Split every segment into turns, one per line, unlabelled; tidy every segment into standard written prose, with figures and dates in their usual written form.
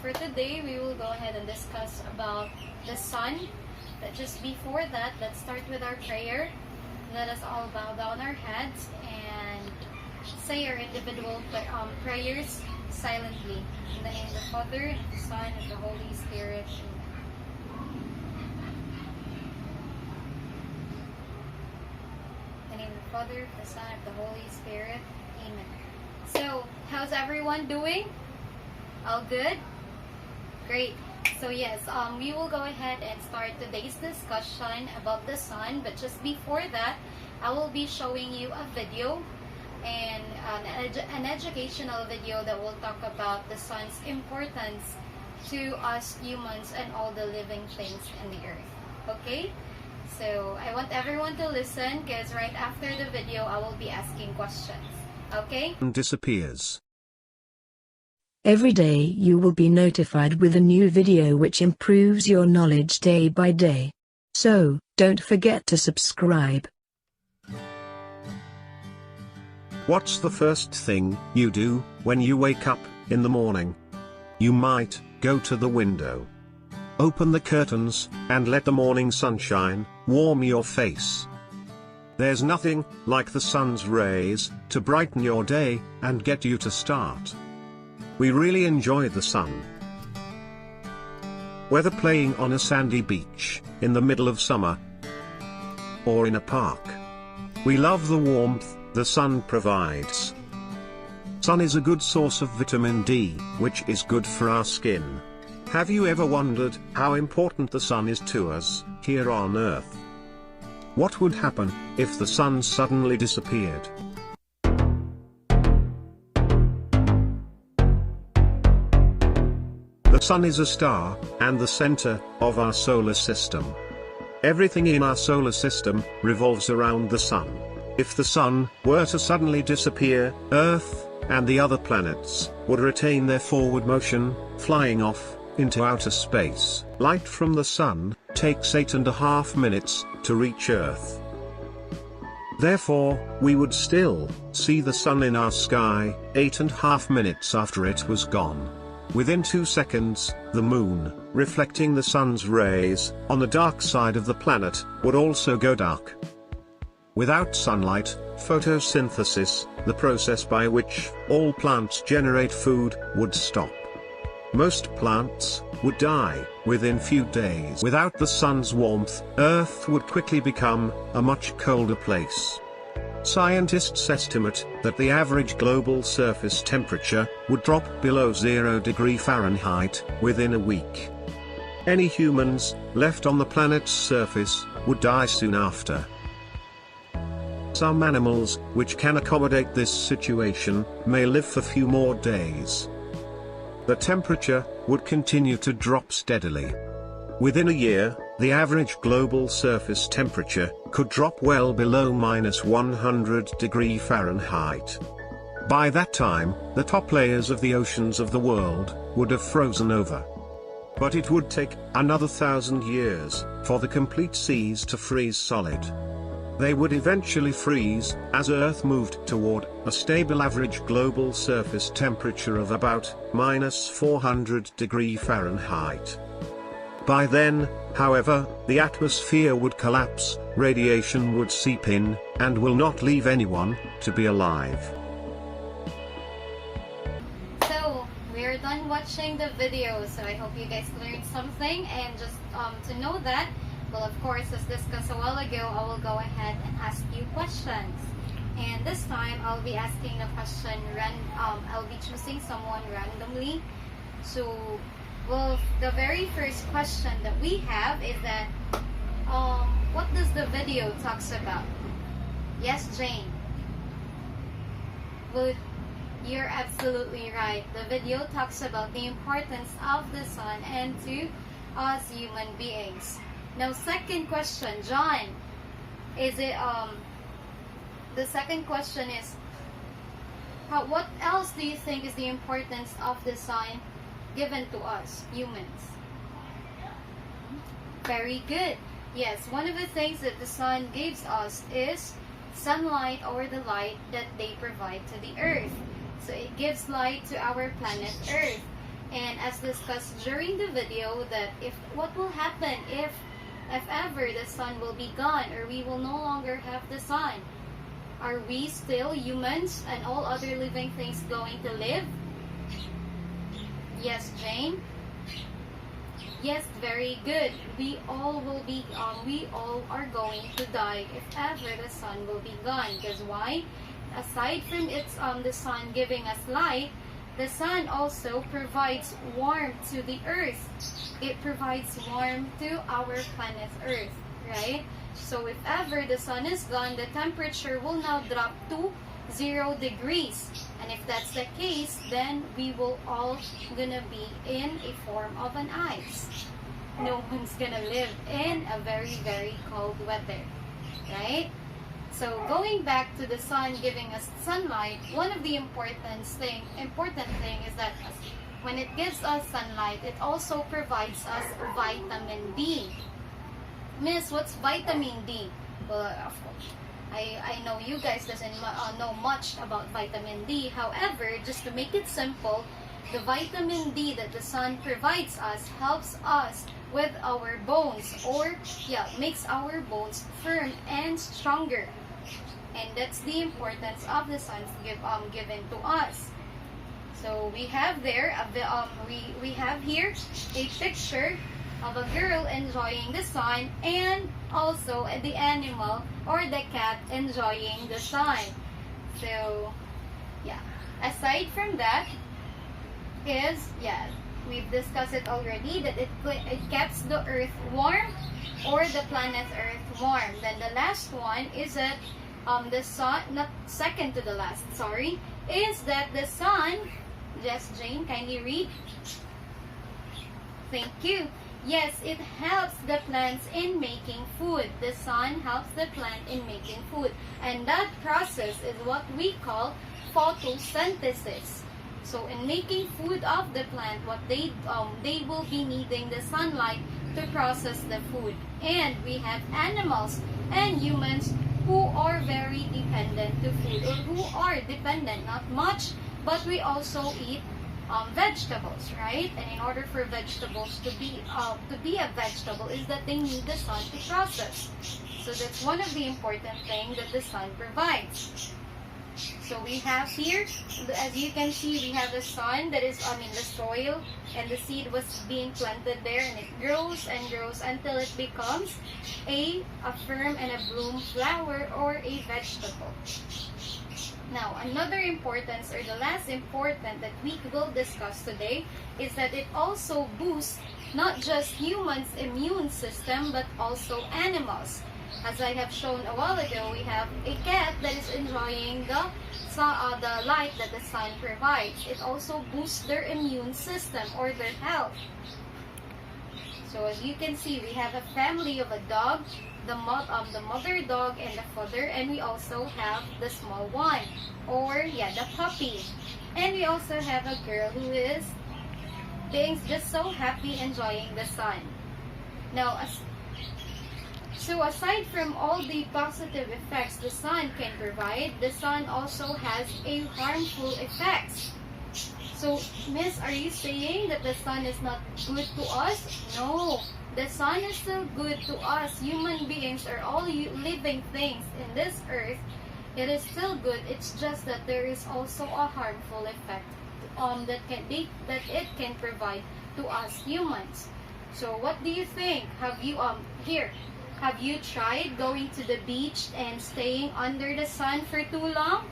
for today, we will go ahead and discuss about the sun. But just before that, let's start with our prayer. Let us all bow down our heads and say our individual prayers silently. In the name of the Father, the Son, and the Holy Spirit. In the name of the Father, the Son, and the Holy Spirit. Amen. So, how's everyone doing? All good? Great. So yes, we will go ahead and start today's discussion about the sun. But just before that, I will be showing you a video and an educational video that will talk about the sun's importance to us humans and all the living things in the earth. Okay? So I want everyone to listen, because right after the video, I will be asking questions. Okay?
Disappears.
Every day you will be notified with a new video which improves your knowledge day by day. So, don't forget to subscribe.
What's the first thing you do when you wake up in the morning? You might go to the window, open the curtains, and let the morning sunshine warm your face. There's nothing like the sun's rays to brighten your day and get you to start. We really enjoy the sun. Whether playing on a sandy beach in the middle of summer or in a park, we love the warmth the sun provides. Sun is a good source of vitamin D, which is good for our skin. Have you ever wondered how important the sun is to us here on Earth? What would happen if the sun suddenly disappeared? The sun is a star, and the center of our solar system. Everything in our solar system revolves around the sun. If the sun were to suddenly disappear, Earth and the other planets would retain their forward motion, flying off into outer space. Light from the sun takes 8.5 minutes to reach Earth. Therefore, we would still see the sun in our sky 8.5 minutes after it was gone. Within 2 seconds, the moon, reflecting the sun's rays on the dark side of the planet, would also go dark. Without sunlight, photosynthesis, the process by which all plants generate food, would stop. Most plants would die within few days. Without the sun's warmth, Earth would quickly become a much colder place. Scientists estimate that the average global surface temperature would drop below 0 degrees Fahrenheit within a week. Any humans left on the planet's surface would die soon after. Some animals, which can accommodate this situation, may live for few more days. The temperature would continue to drop steadily. Within a year, the average global surface temperature could drop well below -100 degrees Fahrenheit. By that time, the top layers of the oceans of the world would have frozen over. But it would take another 1,000 years for the complete seas to freeze solid. They would eventually freeze as Earth moved toward a stable average global surface temperature of about -400 degrees Fahrenheit. By then, however, the atmosphere would collapse, radiation would seep in, and will not leave anyone to be alive.
So, we're done watching the video, so I hope you guys learned something. And just to know that, well, of course, as discussed a while ago, I will go ahead and ask you questions. And this time, I'll be asking the question, I'll be choosing someone randomly. So, well, the very first question that we have is that, what does the video talks about? Yes, Jane. Well, you're absolutely right. The video talks about the importance of the sun and to us human beings. Now, second question, John, is it, the second question is, what else do you think is the importance of the sun given to us, humans? Very good. Yes, one of the things that the sun gives us is sunlight, or the light that they provide to the earth. So it gives light to our planet Earth. And as discussed during the video, that if what will happen if ever the sun will be gone, or we will no longer have the sun, are we still humans and all other living things going to live? Yes, Jane? Yes, very good. We all are going to die if ever the sun will be gone. Because why? Aside from the sun giving us light, the sun also provides warmth to the earth. It provides warmth to our planet Earth, right? So if ever the sun is gone, the temperature will now drop to 0 degrees. And if that's the case, then we will all gonna be in a form of an ice. No one's gonna live in a very, very cold weather, right? So going back to the sun giving us sunlight, one of the important thing is that when it gives us sunlight, it also provides us vitamin D. Miss, what's vitamin D? Well, of course, I know you guys doesn't know much about vitamin D. However, just to make it simple, the vitamin D that the sun provides us helps us with our bones, or makes our bones firm and stronger. And that's the importance of the sun given to us. So we have there we have here a picture of a girl enjoying the sun, and also the animal or the cat enjoying the sun. So aside from that we've discussed it already, that it keeps the earth warm, or the planet Earth warm. Then the last one is that the sun, not second to the last, sorry, is that the sun, yes, Jane, kindly read. Thank you. Yes, it helps the plants in making food. The sun helps the plant in making food. And that process is what we call photosynthesis. So in making food of the plant, what they will be needing the sunlight to process the food. And we have animals and humans who are very dependent to food, or who are dependent, not much, but we also eat vegetables, right? And in order for vegetables to be a vegetable, is that they need the sun to process. So that's one of the important things that the sun provides. So we have here, as you can see, we have the sun that is the soil, and the seed was being planted there, and it grows and grows until it becomes a firm and a bloom flower, or a vegetable. Now, another importance, or the last important that we will discuss today, is that it also boosts not just humans' immune system, but also animals. As I have shown a while ago, we have a cat that is enjoying the light that the sun provides. It also boosts their immune system, or their health. So as you can see, we have a family of a dog, the mother dog and the father, and we also have the small one, or the puppy. And we also have a girl who is being just so happy enjoying the sun. Now, so aside from all the positive effects the sun can provide, the sun also has a harmful effects. So, Miss, are you saying that the sun is not good to us? No, the sun is still good to us. Human beings, or all living things in this earth, it is still good. It's just that there is also a harmful effect that it can provide to us humans. So, what do you think? Have you Have you tried going to the beach and staying under the sun for too long?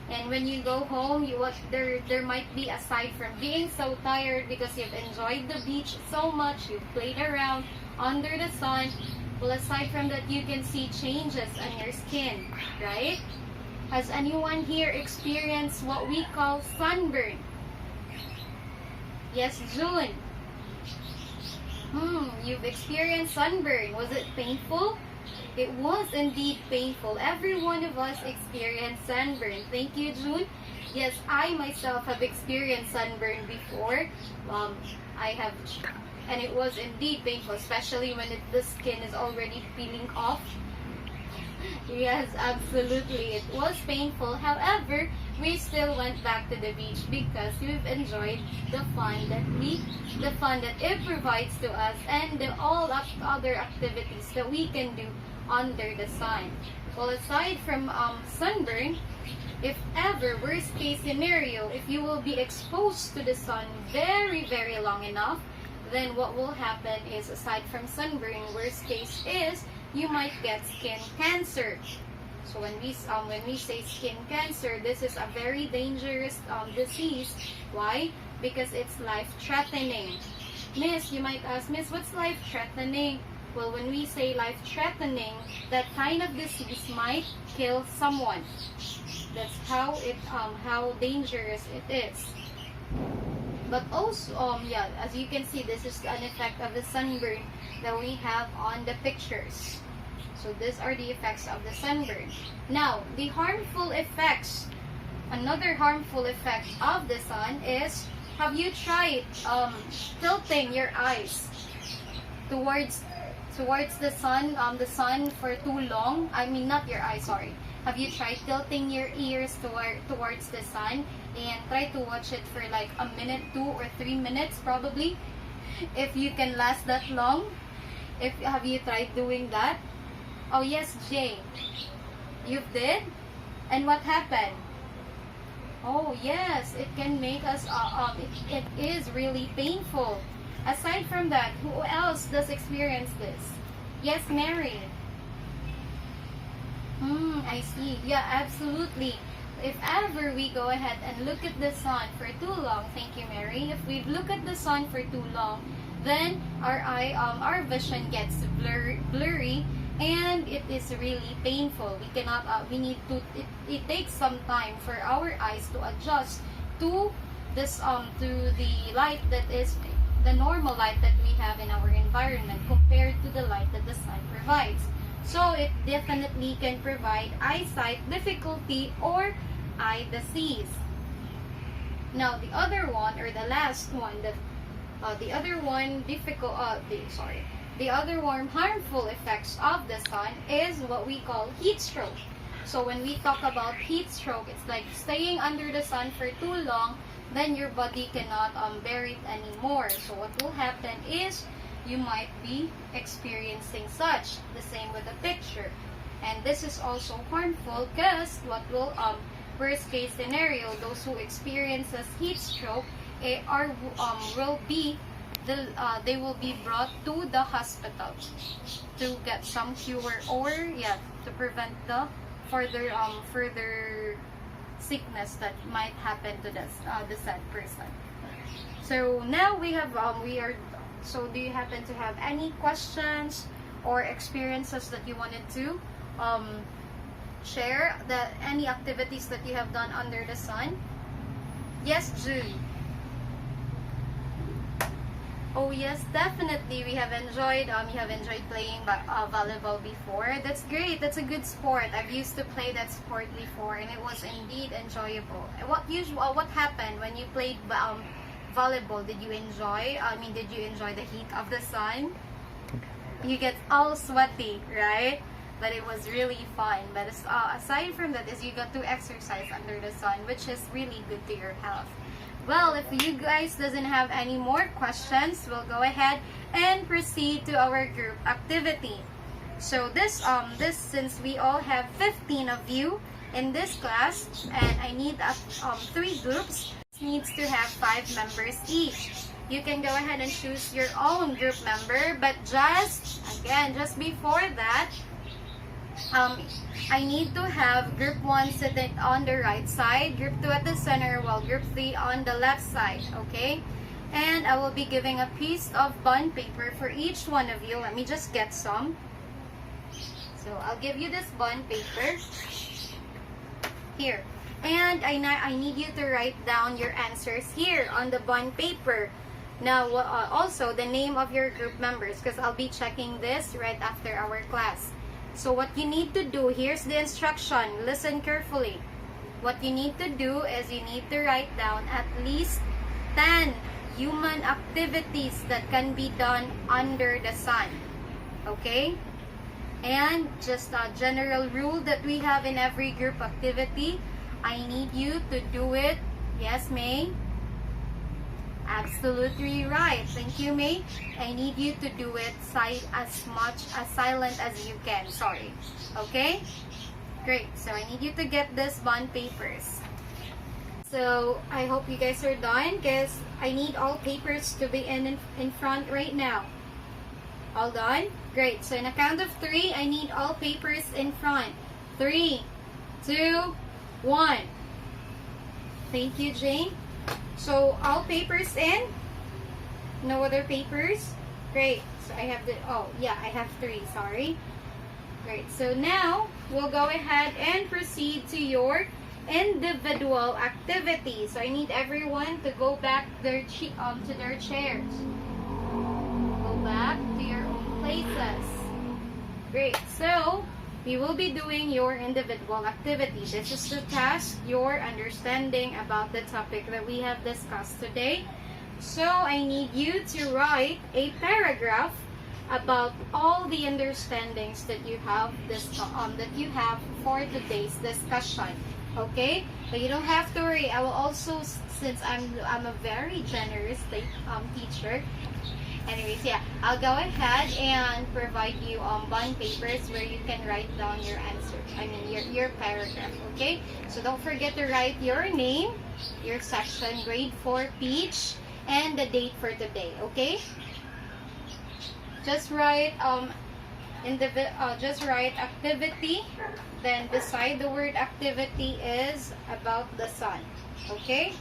And when you go home, there might be, aside from being so tired because you've enjoyed the beach so much, you've played around under the sun, well, aside from that, you can see changes on your skin, right? Has anyone here experienced what we call sunburn? Yes, June. You've experienced sunburn. Was it painful? It was indeed painful. Every one of us experienced sunburn. Thank you, June. Yes, I myself have experienced sunburn before. I have, and it was indeed painful, especially when the skin is already peeling off. Yes, absolutely. It was painful. However, we still went back to the beach because we've enjoyed the fun that it provides to us, and all other activities that we can do under the sun. Well, aside from sunburn, if ever, worst case scenario, if you will be exposed to the sun very, very long enough, then what will happen is, aside from sunburn, worst case is you might get skin cancer. So when we say skin cancer, this is a very dangerous disease. Why? Because it's life-threatening. Miss, you might ask, Miss, what's life-threatening? Well, when we say life-threatening, that kind of disease might kill someone. That's how dangerous it is. But also, yeah, as you can see, this is an effect of the sunburn that we have on the pictures. So these are the effects of the sunburn. Now, the harmful effects. Another harmful effect of the sun is, have you tried tilting your eyes towards the sun for too long? I mean, not your eyes, sorry. Have you tried tilting your ears towards the sun and try to watch it for like a minute, 2 or 3 minutes probably? If you can last that long. Have you tried doing that? Oh yes, Jay. You did? And what happened? Oh yes, it can make us, it is really painful. Aside from that, who else does experience this? Yes, Mary. I see. Yeah, absolutely. If ever we go ahead and look at the sun for too long, thank you, Mary. If we look at the sun for too long, then our vision gets blurry, and it is really painful. We cannot, it takes some time for our eyes to adjust to this, to the light that is the normal light that we have in our environment compared to the light that the sun provides. So it definitely can provide eyesight difficulty or eye disease. Now the other one, or the last one, the other one harmful effects of the sun is what we call heat stroke. So when we talk about heat stroke, it's like staying under the sun for too long, then your body cannot bear it anymore. So what will happen is you might be experiencing such. The same with the picture. And this is also harmful because what will, worst case scenario, those who experiences heat stroke they will be brought to the hospital to get some cure, or to prevent the further sickness that might happen to the said person. So now we have so do you happen to have any questions or experiences that you wanted to share, any activities that you have done under the sun? Yes, Jude. Oh yes, definitely. We have enjoyed. You have enjoyed playing volleyball before. That's great. That's a good sport. I've used to play that sport before, and it was indeed enjoyable. What happened when you played volleyball? Did you enjoy? Did you enjoy the heat of the sun? You get all sweaty, right? But it was really fun. But aside from that, is you got to exercise under the sun, which is really good to your health. Well, if you guys doesn't have any more questions, we'll go ahead and proceed to our group activity. So this since we all have 15 of you in this class, and I need 3 groups, needs to have 5 members each. You can go ahead and choose your own group member, but just before that, I need to have group 1 sitting on the right side, group 2 at the center, while group 3 on the left side, okay? And I will be giving a piece of bond paper for each one of you. Let me just get some. So I'll give you this bond paper here. And I need you to write down your answers here on the bond paper. Now, also the name of your group members, because I'll be checking this right after our class. So what you need to do, here's the instruction. Listen carefully. What you need to do is you need to write down at least 10 human activities that can be done under the sun. Okay? And just a general rule that we have in every group activity, I need you to do it. Yes, May? Absolutely right. Thank you, May. I need you to do it as much as silent as you can. Sorry. Okay? Great. So I need you to get this bond papers. So I hope you guys are done because I need all papers to be in front right now. All done? Great. So in a count of 3, I need all papers in front. 3, 2, 1. Thank you, Jane. So all papers in? No other papers? Great. So I have I have 3, sorry. Great. So now we'll go ahead and proceed to your individual activity. So I need everyone to go back to their chairs. Go back to your own places. Great. So we will be doing your individual activity. This is to test your understanding about the topic that we have discussed today. So I need you to write a paragraph about all the understandings that you have for today's discussion. Okay? But you don't have to worry. I will also, since I'm a very generous teacher. Anyways, yeah, I'll go ahead and provide you bond papers where you can write down your answer. Your paragraph, okay? So don't forget to write your name, your section, grade 4 peach, and the date for today, okay? Just write activity. Then beside the word activity is about the sun, okay?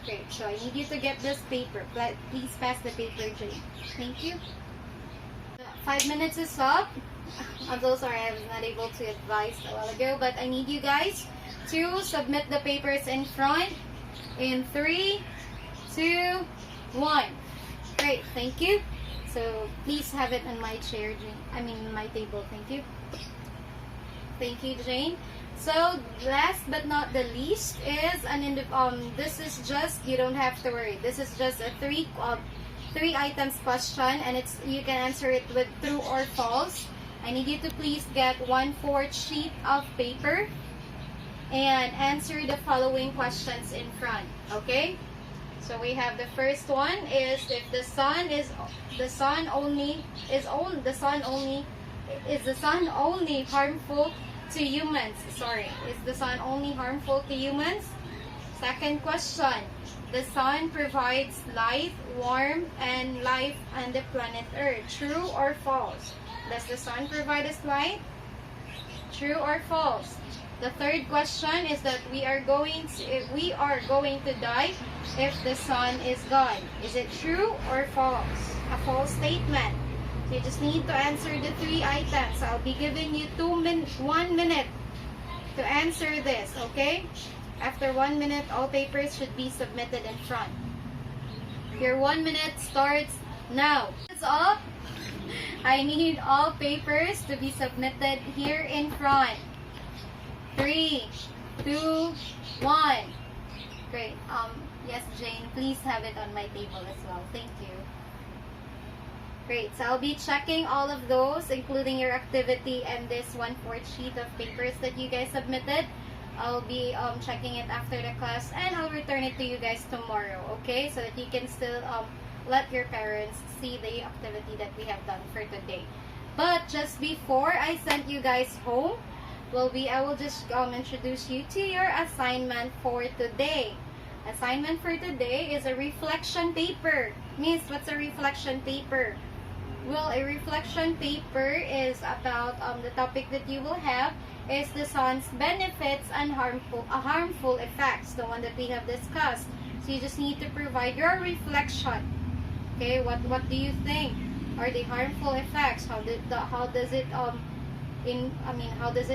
Great. So I need you to get this paper. Please pass the paper, Jane. Thank you. 5 minutes is up. I'm so sorry I was not able to advise a while ago, but I need you guys to submit the papers in front in 3, 2, 1. Great. Thank you. So please have it on my chair, Jane. My table. Thank you. Thank you, Jane. So last but not the least is this is just, you don't have to worry. This is just a 3 items question, and you can answer it with true or false. I need you to please get 1/4 sheet of paper and answer the following questions in front. Okay? So we have the first one is if is the sun only harmful to humans? Sorry, is the sun only harmful to humans? Second question, the sun provides light, warmth, and life on the planet Earth. True or false? Does the sun provide us light? True or false? The third question is that we are going to die if the sun is gone. Is it true or false? A false statement. So you just need to answer the 3 items. I'll be giving you 1 minute to answer this, okay? After 1 minute, all papers should be submitted in front. Your 1 minute starts now. It's up. I need all papers to be submitted here in front. 3, 2, 1. Great. Yes, Jane, please have it on my table as well. Thank you. Great. So I'll be checking all of those, including your activity and this 1/4 sheet of papers that you guys submitted. I'll be checking it after the class, and I'll return it to you guys tomorrow, okay? So that you can still let your parents see the activity that we have done for today. But just before I send you guys home, I will just introduce you to your assignment for today. Assignment for today is a reflection paper. Miss, what's a reflection paper? Well, a reflection paper is about the topic that you will have is the sun's benefits and harmful effects, the one that we have discussed. So you just need to provide your reflection. Okay, what do you think are the harmful effects? How does it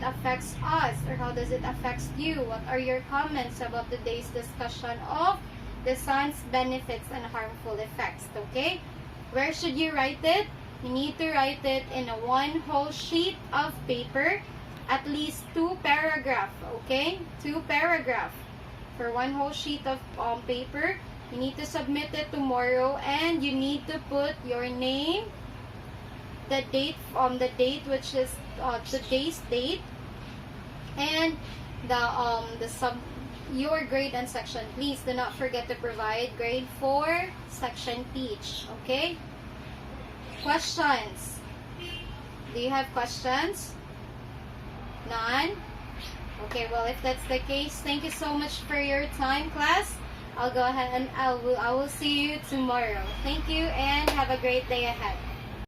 affect us, or how does it affect you? What are your comments about today's discussion of the sun's benefits and harmful effects? Okay, where should you write it? You need to write it in a 1 whole sheet of paper, at least 2 paragraphs. Okay, 2 paragraphs for 1 whole sheet of paper. You need to submit it tomorrow, and you need to put your name, the date which is today's date, and the your grade and section. Please do not forget to provide grade for section Peach. Okay? Questions? Do you have questions? None? Okay, well, if that's the case, thank you so much for your time, class. I'll go ahead and I will see you tomorrow. Thank you and have a great day ahead.